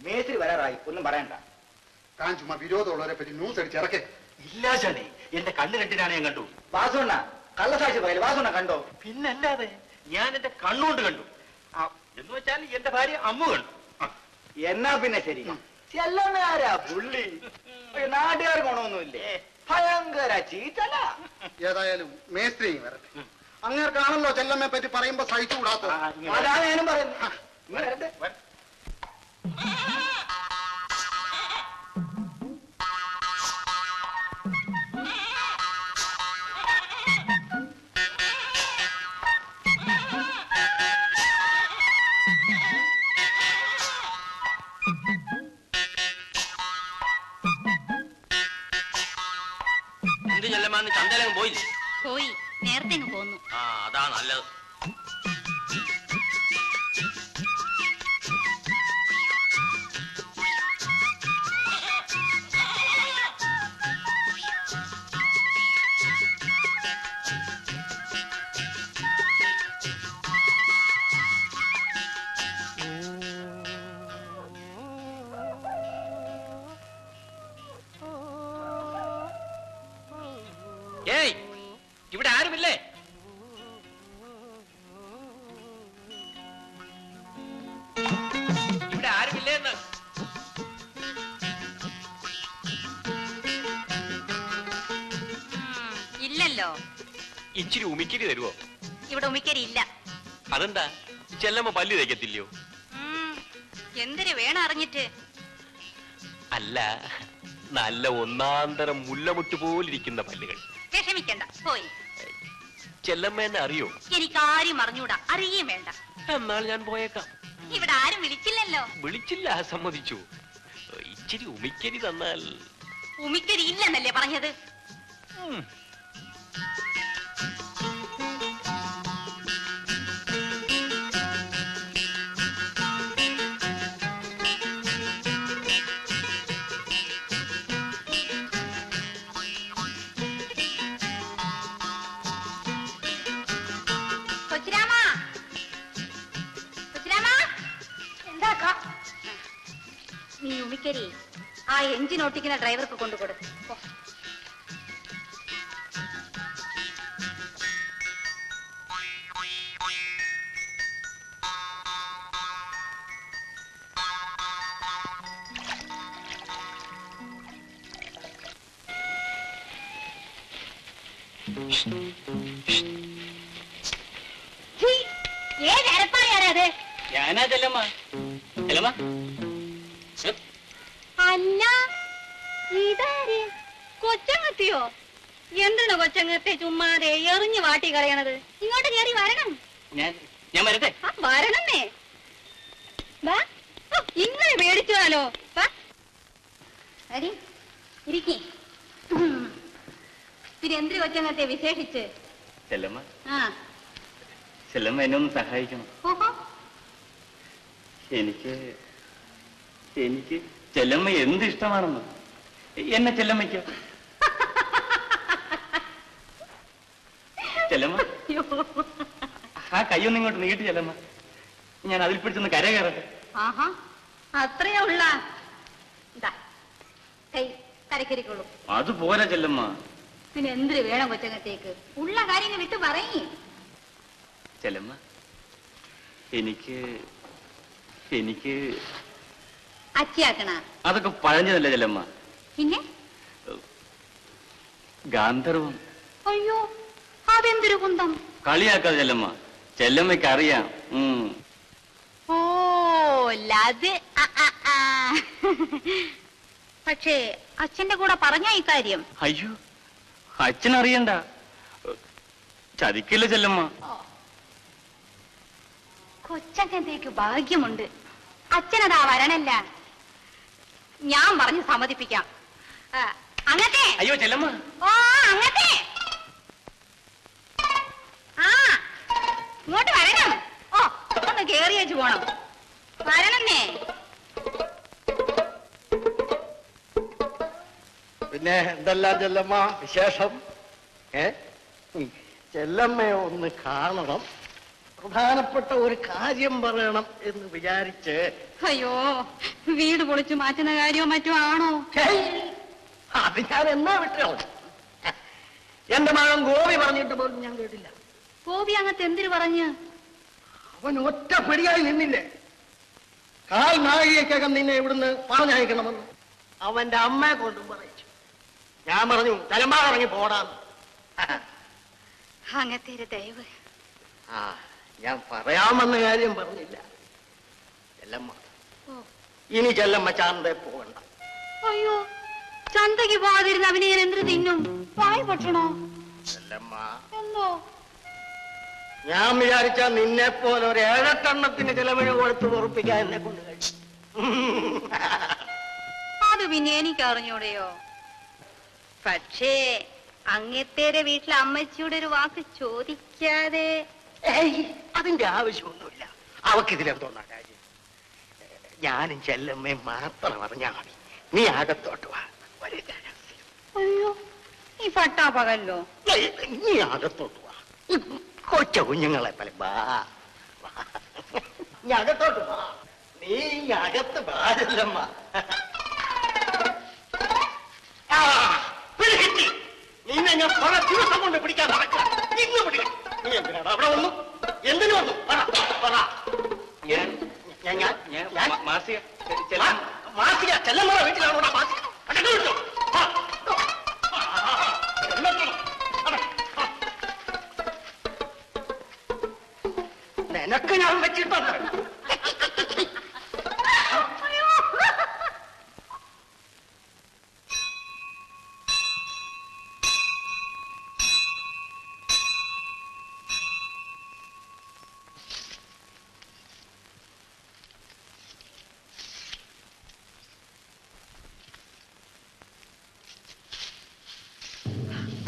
മേസ്ത്രി വരാറായി, ഒന്നും പറയണ്ട. താൻ ചുമ്മാ വിരോധമുള്ളവരെ പറ്റി ന്യൂസ് അടിച്ചിറക്കേ. ഇല്ല ശാനെ, എന്റെ കണ്ണ് രണ്ടിനാണ് ഞാൻ കണ്ടു. വാസുണ്ണ കള്ളസാക്ഷി പറയല്, വാസുണ്ണ കണ്ടോ? പിന്നല്ലാതെ ഞാൻ എന്റെ കണ്ണുകൊണ്ട് കണ്ടു. എന്ന് വെച്ചാൽ എന്റെ ഭാര്യ അമ്മു കണ്ടു. എന്നാ പിന്നെ ശരി. ചെല്ലമ്മയാരാ പുള്ളി? നാട്ടുകാർ ഗുണമൊന്നുമില്ലേ? ഭയങ്കര ചീറ്റല. ഏതായാലും മേസ്ത്രി വരട്ടെ. അങ്ങേർക്കാണല്ലോ ചെല്ലമ്മയെ പറ്റി പറയുമ്പോ സഹിച്ചുകൂടാത്ത. അതാണ് ഞാനും പറയുന്നത്. വരട്ടെ. എന്ത് ചെല്ലമാന്ന് ചന്തയിലങ്ങ് പോയില്ലേ? പോയി, നേരത്തെ പോന്നു. അതാ നല്ലത്. ഏയ്, ഇവിടെ ആരുമില്ലേ? ഇവിടെ ആരുമില്ലേ എന്ന്? ഇല്ലല്ലോ. ഇച്ചിരി ഉമിക്കരി തരുവോ? ഇവിടെ ഉമിക്കരി ഇല്ല. അതെന്താ? ചെല്ലമ്മ പല്ല് തേക്കത്തില്ലയോ? എന്തിനു വേണം അറിഞ്ഞിട്ട്? അല്ല, നല്ല ഒന്നാന്തരം മുല്ലമുട്ട് പോലിരിക്കുന്ന പല്ലുകൾ. വിഷമിക്കണ്ട, പോയി. ചെല്ലമ്മ എന്നെ അറിയോ? എനിക്ക് ആരും അറിഞ്ഞൂടാ, അറിയുകയും വേണ്ട. എന്നാൽ ഞാൻ പോയേക്കാം. ഇവിടെ ആരും വിളിച്ചില്ലല്ലോ. വിളിച്ചില്ല, സമ്മതിച്ചു. ഇച്ചിരി ഉമിക്കരി തന്നാൽ. ഉമിക്കരി ഇല്ലെന്നല്ലേ പറഞ്ഞത്? നീ ഉമിക്കരി ആ എഞ്ചിൻ ഓട്ടിക്കുന്ന ഡ്രൈവർക്ക് കൊണ്ടുകൊടു. ഏതരപ്പായാണത്? ഞാനാ ചെല്ലമ്മ. ചെല്ലമ്മ, അല്ല, ഇതാര്? കൊച്ചങ്ങത്തിയോ? എന്താണ് കൊച്ചങ്ങത്തെ ചുമ്മാതെ എറിഞ്ഞു വാട്ടി കളയണത്? ഇങ്ങോട്ട് കയറി വരണം. ഞാൻ വരട്ടെ? വരണന്നേ. ഇങ്ങനെ പേടിച്ചാലോ? ഇരിക്കേ. പിന്നെ എന്തിനു കൊച്ചങ്ങത്തെ വിശേഷിച്ച്? ചെല്ലമ്മ, ചെല്ലമ്മ എന്നെ ഒന്ന് സഹായിക്കണം. എനിക്ക് ചെല്ലമ്മ എന്ത് ഇഷ്ടമാണെന്ന്. എന്നെ ചെല്ലമ്മയ്ക്കോ? ചെല്ലമ്മ, ആ കയ്യൊന്നും ഇങ്ങോട്ട് നീട്ടി ചെല്ലമ്മ. ഞാൻ അതിൽ പിടിച്ചൊന്ന് കര കയറട്ടെ. അത്രയാ ഉള്ള കൈ കരക്കരിക്കുള്ളൂ. അതുപോലെ ചെല്ലമ്മ. പിന്നെ എന്തിനു വേണം കൊച്ചങ്ങത്തേക്ക്? ഉള്ള കാര്യങ്ങൾ വിട്ട് പറയേ. ചെല്ലമ്മ, എനിക്ക് അച്ചിയാക്കണ? അതൊക്കെ പഴഞ്ഞതല്ലേ ചെല്ലമ്മ. പിന്നെ ഗാന്ധർവം. അയ്യോ, അതെന്തൊരു കുന്തം! കളിയാക്കാതെ ചെല്ലമ്മ, ചെല്ലമ്മയ്ക്ക് അറിയാം. ഓ, അത് പക്ഷേ അച്ഛന്റെ കൂടെ പറഞ്ഞ ഈ കാര്യം? അയ്യോ, അച്ഛനറിയണ്ട. ചതിക്കില്ല ചെല്ലമ്മ. കൊച്ചങ്ങത്തേക്ക് ഭാഗ്യമുണ്ട്. അച്ഛനതാ വരണല്ല. ഞാൻ പറഞ്ഞ് സമ്മതിപ്പിക്കാം. അങ്ങത്തെ. അയ്യോ ചെല്ലമ്മ. ഓ, അങ്ങത്തെ. ഇങ്ങോട്ട് വരണം. ഓ, ഒന്ന് കേറി വെച്ച് പോണം. വരണന്നേ. പിന്നെ എന്തെല്ലാം ചെല്ലമ്മ വിശേഷം? ചെല്ലമ്മയെ ഒന്ന് കാണണം. പ്രധാനപ്പെട്ട ഒരു കാര്യം പറയണം എന്ന് വിചാരിച്ച്. അയ്യോ, വീട് പൊളിച്ചു മാറ്റുന്ന കാര്യമോ മറ്റോ ആണോ? അത് ഞാൻ എന്നാ വിട്ടോ? എന്റെ മകൻ ഗോപി പറഞ്ഞിട്ട് പോലും ഞാൻ കേട്ടില്ല. ഗോപി അങ്ങത്തെ എന്തിനു പറഞ്ഞ്? അവൻ ഒറ്റ പിടിയായി നിന്നില്ലേ? കാൽ നാഴികക്കകം നിന്നെ ഇവിടുന്ന് പറഞ്ഞയക്കണമെന്ന് അവന്റെ അമ്മയെ കൊണ്ടും പറയിച്ചു. ഞാൻ പറഞ്ഞു തലമ്പാ ഇറങ്ങി പോടാന്ന്. അങ്ങത്തെ ദയവ്. ആ, ഞാൻ പറയാമെന്ന കാര്യം പറഞ്ഞില്ല. ചെല്ലമ്മ, ഇനി ചെല്ലമ്മ ചന്തയിൽ പോകണ്ട. അയ്യോ, ചന്തയ്ക്ക് പോകാതിരുന്ന അവനെ ഞാൻ എന്തിനു തിന്നും? വായി പൊട്ടണോ? ചെല്ലമ്മ, എന്തോ? ഞാൻ വിചാരിച്ച നിന്നെ പോലെ ഒരു 7 എണ്ണത്തിന് ചിലവിന് കൊടുത്ത് ഉറപ്പിക്കാൻ എന്നെ കൊണ്ട് കഴിയും. അത് പിന്നെ എനിക്ക് അറിഞ്ഞൂടെയോ? പക്ഷേ അങ്ങത്തേരെ വീട്ടിലെ അമ്മച്ചിയുടെ ഒരു വാക്ക് ചോദിക്കാതെ. അതിന്റെ ആവശ്യമൊന്നുമില്ല. അവക്കിതിലെന്തോന്നാ കാര്യം? ഞാനും ചെല്ലമ്മയും മാത്രം അറിഞ്ഞാ മതി. നീ അകത്തോട്ട് വാ. അയ്യോ, ഈ പട്ടാപ്പകല്ലോ. നീ അകത്തോട്ട് വാ. കൊച്ച കുഞ്ഞുങ്ങളെ പോലെ വാ. നീ അകത്തോട്ട് വാ. നീ അകത്ത് വാരല്ലമ്മ. പിടികിട്ടി. നിന്നെ ഞാൻ പല ദിവസം കൊണ്ട് പിടിക്കാൻ നടക്കാം. ഇന്ന് പിടിക്കും. നീ എന്തിനാണ് അവിടെ വന്നു? എന്തിനു വന്നു? മാസിക ചെല്ലമ്മ വീട്ടിലാണോ മാസിക? നിനക്ക് ഞാൻ വെച്ചിട്ടുണ്ട്.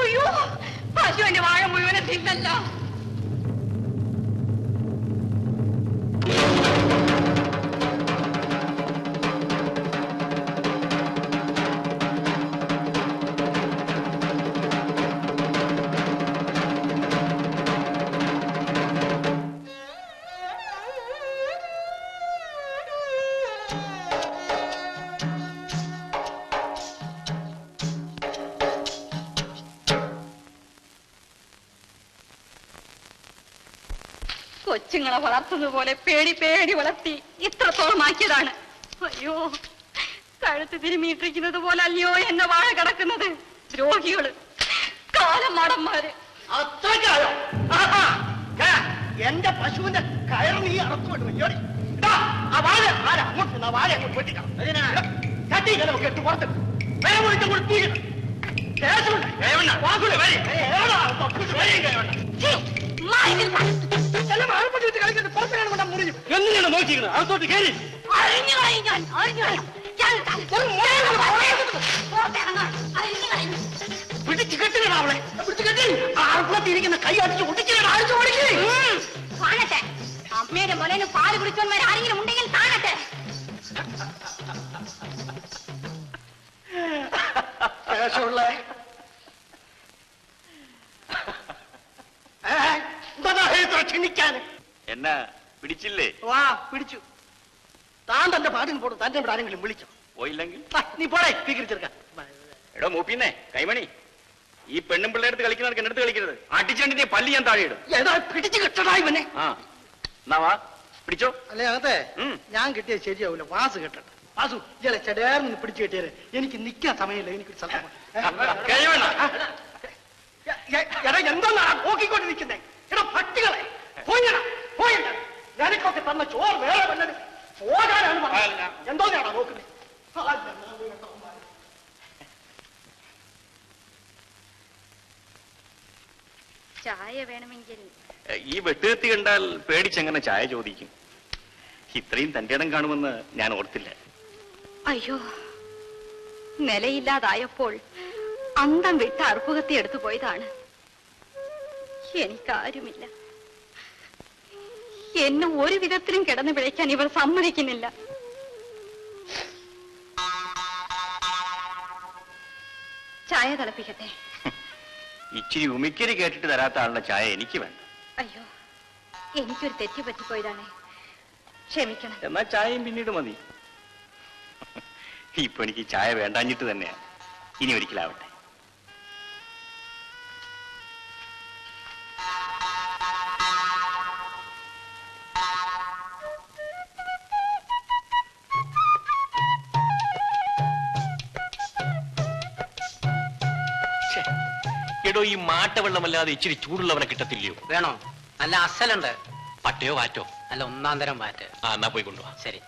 അയ്യോ, പശുവിന്റെ വാഴ മുഴുവനെ തിന്നല്ലോ. കൊച്ചുങ്ങളെ വളർത്തുന്നത് പോലെ പേടി പേടി വളർത്തി ഇത്രത്തോളം ആക്കിയതാണ്. അയ്യോ, കഴുത്ത് തിരുമിയിട്ടിരിക്കുന്നത് പോലെ അല്ലയോ എന്നെ വാഴ കിടക്കുന്നത്. ദ്രോഹികള്, കാലമാടന്മാര്. അത്രയ്ക്കായോ? എന്റെ പശുവിന്റെ കയർ നീ അറക്കുകൊണ്ട് വയ്യോടി. ആ വാഴ അങ്ങോട്ട് വാഴ അങ്ങോട്ട് വെട്ടിക്കണം. ചട്ടി കലമൊക്കെ ഇട്ട് പുറത്ത് വേറെ വിളിച്ചും കൂടി തീരണം. എന്തിനാണ് നോക്കിക്കുന്നത്? അകത്തോട്ട് കയറി പിടിച്ചു കെട്ടിക്കണം. അവളെ പിടിച്ചു കെട്ടി ആൾക്കുളത്തിരിക്കുന്ന കൈ അടിച്ച് ഒട്ടിച്ചിട്ട് അഴിച്ചു ഓടിക്കേ. കാണട്ടെ, അമ്മയുടെ മുലന് പാല് കുടിച്ചവന്മാർ ആരെങ്കിലും ഉണ്ടെങ്കിൽ കാണട്ടെ. ശേഷമുള്ള ക്ഷണിക്കാൻ എന്നാ പിടിച്ചില്ലേ? വാ, പിടിച്ചു. താൻ തന്റെ പാട്ടിന് പോടും. തന്റെ ഇവിടെ ആരെങ്കിലും വിളിച്ചോ? പോയില്ലെങ്കിൽ നീ പോടേ സ്വീകരിച്ചെടുക്കാൻ. എടോ മൂപ്പിന്നേ കൈമണി, ഈ പെണ്ണും പിള്ളേടുത്ത് കളിക്കുന്നവർക്ക് എന്റെ അടുത്ത് കളിക്കരുത്. അടിച്ചണ്ടിന്റെ പല്ലി ഞാൻ താഴെ ഇടും. ഏതാ പിടിച്ചു കിട്ടടാ ഇവനെ. ആ, എന്നാ വാ പിടിച്ചോ. അല്ലേ അതെ, ഞാൻ കിട്ടിയത് ശരിയാവൂല. വാസു കെട്ടട്ടെ. വാസു ഇയാളെ ചെടയാർന്ന് പിടിച്ചു കെട്ടിയാല് എനിക്ക് നിൽക്കാൻ സമയമില്ല. എനിക്കൊരു സ്ഥലം എന്തോന്നാ നോക്കിക്കൊണ്ടിരിക്കുന്നേ? എടാ പട്ടികളെ, പോയിടാ പോയിട. ഞാനൊക്കെ തന്ന ചോറ് വേറെ വല്ലത് പോകാനാണ് പറഞ്ഞത്. എന്തോന്നാണോ നോക്കുന്നത്? ചായ വേണമെങ്കിൽ. ഈ വെട്ടുകത്തി കണ്ടാൽ പേടിച്ചെങ്ങനെ ചായ ചോദിക്കും? ഇത്രയും തന്റെ ഇടം കാണുമെന്ന് ഞാൻ ഓർത്തില്ല. അയ്യോ, നിലയില്ലാതായപ്പോൾ അന്തം വിട്ട് അറുപ്പുകത്തി എടുത്തു പോയതാണ്. എനിക്കാരുമില്ല. എന്നെ ഒരു വിധത്തിലും കിടന്നു പിഴയ്ക്കാൻ ഇവർ സമ്മതിക്കുന്നില്ല. ചായ തിളപ്പിക്കട്ടെ? ഇച്ചിരി ഉമിക്കരി കേട്ടിട്ട് തരാത്ത ആളുടെ ചായ എനിക്ക് വേണ്ട. അയ്യോ, എനിക്കൊരു തെറ്റ് പറ്റിപ്പോയതാണ്, ക്ഷമിക്കണം. എന്നാ ചായയും പിന്നീട് മതി. ഇപ്പൊ എനിക്ക് ചായ വേണ്ടാഞ്ഞിട്ട് തന്നെയാ. ഇനി ഒരിക്കലാവട്ടെ. എടോ, ഈ മാട്ടവെള്ളമല്ലാതെ ഇച്ചിരി ചൂടുള്ളവനെ കിട്ടത്തില്ലയോ? വേണോ? നല്ല അസലുണ്ട്. പട്ടയോ വാറ്റോ? നല്ല ഒന്നാം തരം വാറ്റ്. ആ, എന്നാ പോയി കൊണ്ടുപോവാ. ശരി.